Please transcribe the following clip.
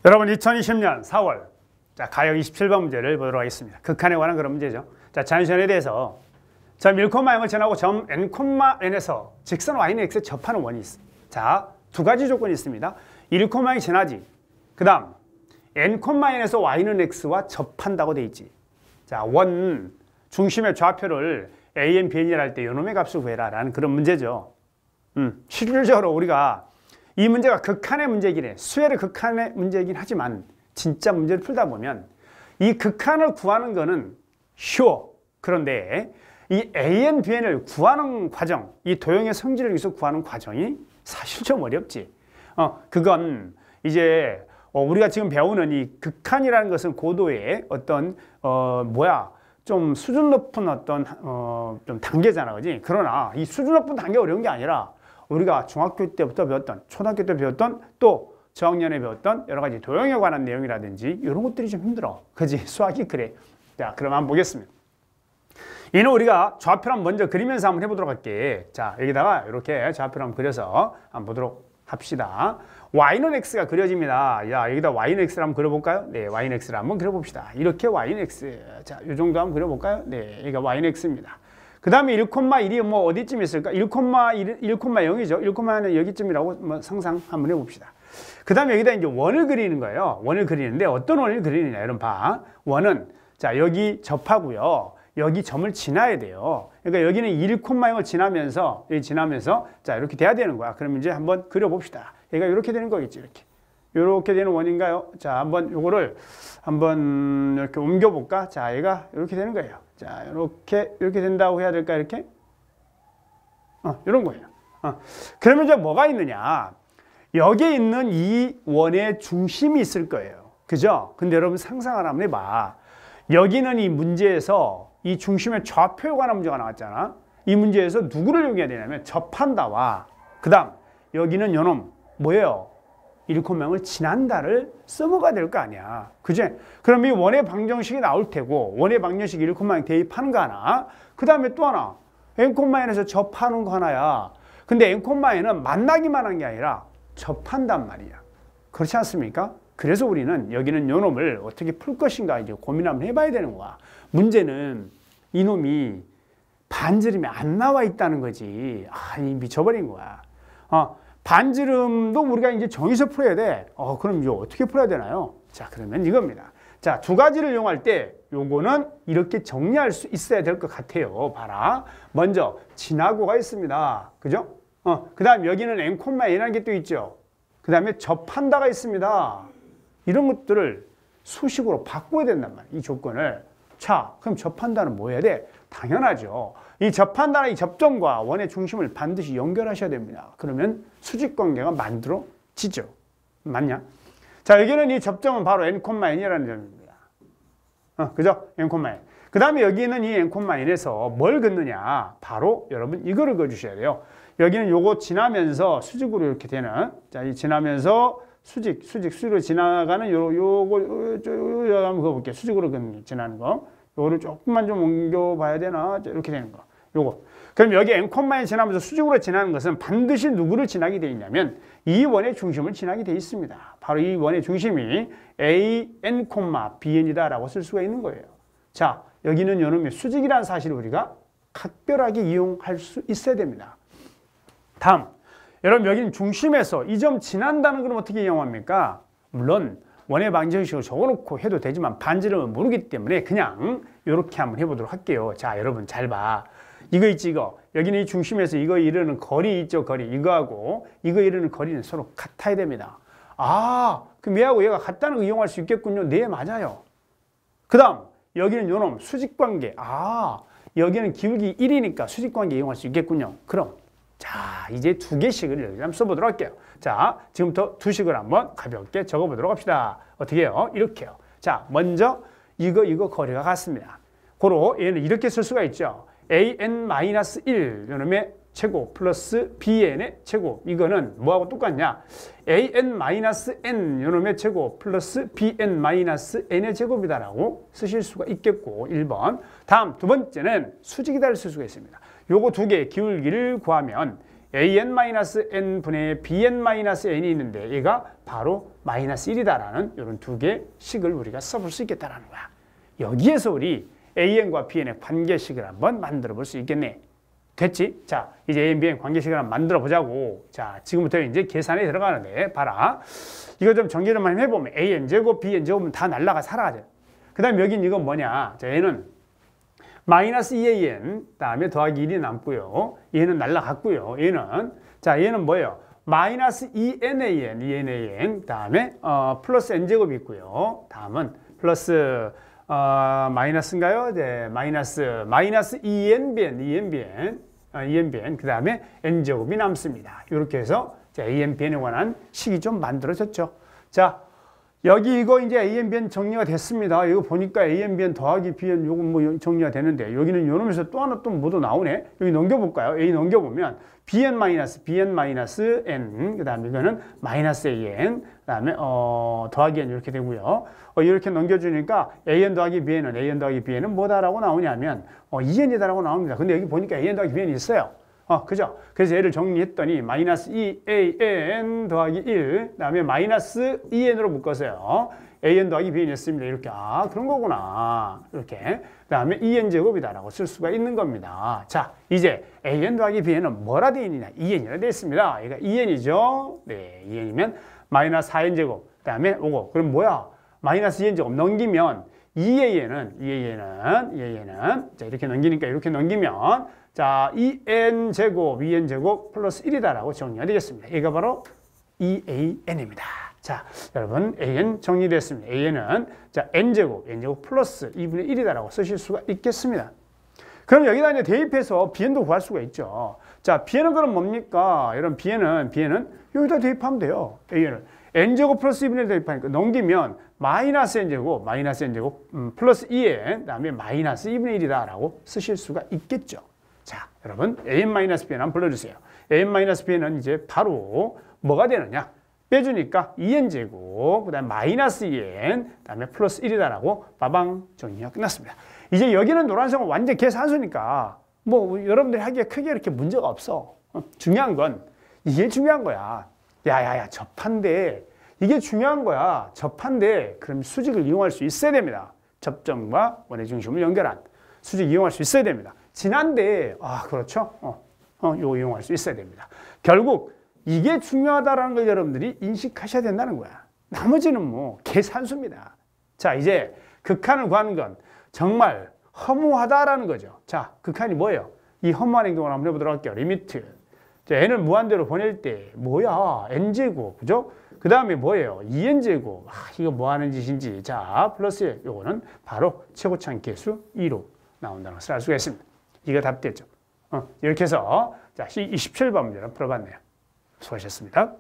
여러분 2020년 4월 가역 27번 문제를 보도록 하겠습니다. 극한에 관한 그런 문제죠. 자연시간에 대해서 점 1,0을 지나고 점 n,n에서 직선 y는 x에 접하는 원이 있습니다. 두 가지 조건이 있습니다. 1,이 지나지. 그 다음 n,n에서 y는 x와 접한다고 돼 있지. 원 중심의 좌표를 a, n, b, n이라 할 때 요놈의 값을 구해라 라는 그런 문제죠. 실질적으로 우리가 이 문제가 극한의 문제이긴 해. 수열의 극한의 문제이긴 하지만 진짜 문제를 풀다 보면 이 극한을 구하는 거는 쉬워. 그런데 이 AN, BN을 구하는 과정, 이 도형의 성질을 위해서 구하는 과정이 사실 좀 어렵지. 그건 이제 우리가 지금 배우는 이 극한이라는 것은 고도의 어떤 좀 수준 높은 어떤 좀 단계잖아, 그지? 그러나 이 수준 높은 단계 어려운 게 아니라 우리가 중학교 때부터 배웠던, 초등학교 때 배웠던, 또 저학년에 배웠던 여러 가지 도형에 관한 내용이라든지 이런 것들이 좀 힘들어. 그지? 수학이 그래. 자, 그럼 한번 보겠습니다. 이는 우리가 좌표를 먼저 그리면서 한번 해보도록 할게. 자, 여기다가 이렇게 좌표를 한번 그려서 한번 보도록 합시다. y는 x가 그려집니다. 야, 여기다 y는 x를 한번 그려볼까요? 네, y는 x를 한번 그려봅시다. 이렇게 y는 x. 자, 이 정도 한번 그려볼까요? 네, 여기가 y는 x입니다. 그 다음에 1,1이 뭐 어디쯤 있을까? 1,0이죠. 1,는 여기쯤이라고 상상 한번 해봅시다. 그 다음에 여기다 이제 원을 그리는 거예요. 원을 그리는데 어떤 원을 그리느냐, 여러분 봐. 원은, 자, 여기 접하고요. 여기 점을 지나야 돼요. 그러니까 여기는 1,0을 지나면서, 여기 지나면서, 자, 이렇게 돼야 되는 거야. 그럼 이제 한번 그려봅시다. 얘가 이렇게 되는 거겠지, 이렇게. 이렇게 되는 원인가요? 자, 한번 요거를 한번 이렇게 옮겨볼까? 자, 얘가 이렇게 되는 거예요. 자, 이렇게 된다고 해야 될까, 이렇게? 이런 거예요. 그러면 이제 뭐가 있느냐? 여기에 있는 이 원의 중심이 있을 거예요. 그죠? 근데 여러분 상상을 한번 해봐. 여기는 이 문제에서 이 중심의 좌표에 관한 문제가 나왔잖아. 이 문제에서 누구를 이용해야 되냐면 접한다와 그 다음 여기는 요놈 뭐예요? 1,0을 지난다를 써먹어야 될 거 아니야. 그지? 그럼 이 원의 방정식이 나올 테고 원의 방정식 1,0 대입하는 거 하나 그 다음에 또 하나 n,n에서 접하는 거 하나야. 근데 n,n은 만나기만 한 게 아니라 접한단 말이야. 그렇지 않습니까? 그래서 우리는 여기는 요 놈을 어떻게 풀 것인가 이제 고민 한번 해봐야 되는 거야. 문제는 이놈이 반지름이 안 나와 있다는 거지. 미쳐버린 거야. 반지름도 우리가 이제 정의서 풀어야 돼. 그럼 이거 어떻게 풀어야 되나요? 자, 그러면 이겁니다. 자, 두 가지를 이용할 때 요거는 이렇게 정리할 수 있어야 될 것 같아요. 봐라. 먼저 지나고가 있습니다. 그죠? 그 다음 여기는 n,n이라는 게 또 있죠. 그 다음에 접한다가 있습니다. 이런 것들을 수식으로 바꿔야 된단 말이에요. 이 조건을. 자, 그럼 접한다는 뭐 해야 돼? 당연하죠. 이 접한다는 이 접점과 원의 중심을 반드시 연결하셔야 됩니다. 그러면 수직관계가 만들어지죠. 맞냐? 자, 여기는 이 접점은 바로 n,n이라는 점입니다. 그죠? n,n. 그 다음에 여기는 이 n,n에서 뭘 긋느냐? 바로 여러분 이거를 그어주셔야 돼요. 여기는 요거 지나면서 수직으로 이렇게 되는, 자, 이 지나면서 수직으로 지나가는 요거 한번 그어볼게요. 수직으로 지나는 거. 요거를 조금만 좀 옮겨봐야 되나? 이렇게 되는 거. 요거. 그럼 여기 n,n이 지나면서 수직으로 지나는 것은 반드시 누구를 지나게 돼 있냐면 이 원의 중심을 지나게 돼 있습니다. 바로 이 원의 중심이 a, n, bn이다라고 쓸 수가 있는 거예요. 자, 여기는 요놈의 수직이라는 사실을 우리가 각별하게 이용할 수 있어야 됩니다. 다음, 여러분 여기는 중심에서 이 점 지난다는 건 어떻게 이용합니까? 물론 원의 방정식을 적어놓고 해도 되지만 반지름은 모르기 때문에 그냥 이렇게 한번 해보도록 할게요. 자, 여러분 잘 봐. 이거 있지, 이거. 여기는 이 중심에서 이거 이르는 거리 있죠, 거리. 이거하고 이거 이르는 거리는 서로 같아야 됩니다. 그럼 얘하고 얘가 같다는 거 이용할 수 있겠군요. 네, 맞아요. 그 다음, 여기는 요놈 수직관계. 여기는 기울기 1이니까 수직관계 이용할 수 있겠군요. 그럼 자, 이제 두 개씩을 여기 한번 써보도록 할게요. 자, 지금부터 두 식을 한번 가볍게 적어보도록 합시다. 어떻게 해요? 이렇게요. 자, 먼저 이거 거리가 같습니다. 고로 얘는 이렇게 쓸 수가 있죠. an-1 요놈의 제곱 플러스 bn의 제곱. 이거는 뭐하고 똑같냐? an-n 요놈의 제곱 플러스 bn-n의 제곱이다라고 쓰실 수가 있겠고 1번. 다음 두 번째는 수직이다를 쓸 수가 있습니다. 요거 두 개의 기울기를 구하면 an-n분의 bn-n이 있는데 얘가 바로 마이너스 1이다라는 이런 두 개의 식을 우리가 써볼 수 있겠다라는 거야. 여기에서 우리 an과 bn의 관계식을 한번 만들어 볼 수 있겠네. 됐지? 자, 이제 a, bn 관계식을 한번 만들어 보자고. 자, 지금부터 이제 계산에 들어가는데 봐라. 이거 좀 정리 좀 해보면 an제곱, bn제곱은 다 날라가 사라져. 그 다음에 여긴 이건 뭐냐. 자, 얘는 마이너스 2an, 다음에 더하기 1이 남고요. 얘는 날라갔고요. 얘는 뭐예요? 마이너스 2nan, 다음에 플러스 n제곱이 있고요. 다음은 플러스 마이너스인가요? 네, 마이너스 2nbn, 그 다음에 n제곱이 남습니다. 이렇게 해서 자, anbn에 관한 식이 좀 만들어졌죠. 자, 여기 이거 이제 ANBN 정리가 됐습니다. 이거 보니까 ANBN 더하기 BN 요거 뭐 정리가 되는데 여기는 요놈에서 또 하나 또 뭐도 나오네. 여기 넘겨볼까요? A 넘겨보면 BN-N, 그 다음에 이거는 마이너스 AN, 그 다음에 더하기 N 이렇게 되고요. 이렇게 넘겨주니까 AN 더하기 BN은 뭐다라고 나오냐면 2N이다라고 나옵니다. 근데 여기 보니까 AN 더하기 BN이 있어요. 그죠? 그래서 얘를 정리했더니 마이너스 2an 더하기 1, 그 다음에 마이너스 2n으로 묶었어요. an 더하기 bn이 있습니다. 이렇게. 그런 거구나. 이렇게. 그 다음에 2n제곱이다라고 쓸 수가 있는 겁니다. 자, 이제 an 더하기 bn은 뭐라 되어 있느냐? 2n이라 되어 있습니다. 얘가 2n이죠. 네, 2n이면 마이너스 4n제곱. 그 다음에 오고. 그럼 뭐야? 마이너스 2n제곱 넘기면 2an은 자, 이렇게 넘기니까 이렇게 넘기면 자, 2n제곱 플러스 1이다라고 정리가 되겠습니다. 얘가 바로 2an입니다. 자, 여러분, an 정리됐습니다. an은 자, n제곱 플러스 2분의 1이다라고 쓰실 수가 있겠습니다. 그럼 여기다 이제 대입해서 bn도 구할 수가 있죠. 자, bn은 그럼 뭡니까? 이런 bn은 여기다 대입하면 돼요. an은 n제곱 플러스 2분의 1 대입하니까 넘기면 마이너스 n제곱 플러스 2n, 그다음에 마이너스 2분의 1이다라고 쓰실 수가 있겠죠. 자, 여러분, an-bn 한번 불러주세요. an-bn은 이제 바로 뭐가 되느냐? 빼주니까 2n제곱, 그 다음에 마이너스 2n, 그 다음에 플러스 1이다라고 빠방 정리가 끝났습니다. 이제 여기는 노란색은 완전 계산수니까 뭐 여러분들이 하기에 크게 이렇게 문제가 없어. 중요한 건 이게 중요한 거야. 야야야, 접한데 이게 중요한 거야. 접한데 그럼 수직을 이용할 수 있어야 됩니다. 접점과 원의 중심을 연결한 수직 이용할 수 있어야 됩니다. 진한데, 그렇죠. 요거 이용할 수 있어야 됩니다. 결국 이게 중요하다라는 걸 여러분들이 인식하셔야 된다는 거야. 나머지는 뭐 계산수입니다. 자, 이제 극한을 구하는 건 정말 허무하다라는 거죠. 자, 극한이 뭐예요? 이 허무한 행동을 한번 해보도록 할게요. 리미트. 자, n을 무한대로 보낼 때 뭐야? n제곱, 그죠? 그 다음에 뭐예요? 2n제곱. 이거 뭐 하는 짓인지. 자, 플러스 요거는 바로 최고차항 계수 2로 나온다는 것을 알 수가 있습니다. 이거 답 됐죠? 이렇게 해서 자, 27번 문제를 풀어봤네요. 수고하셨습니다.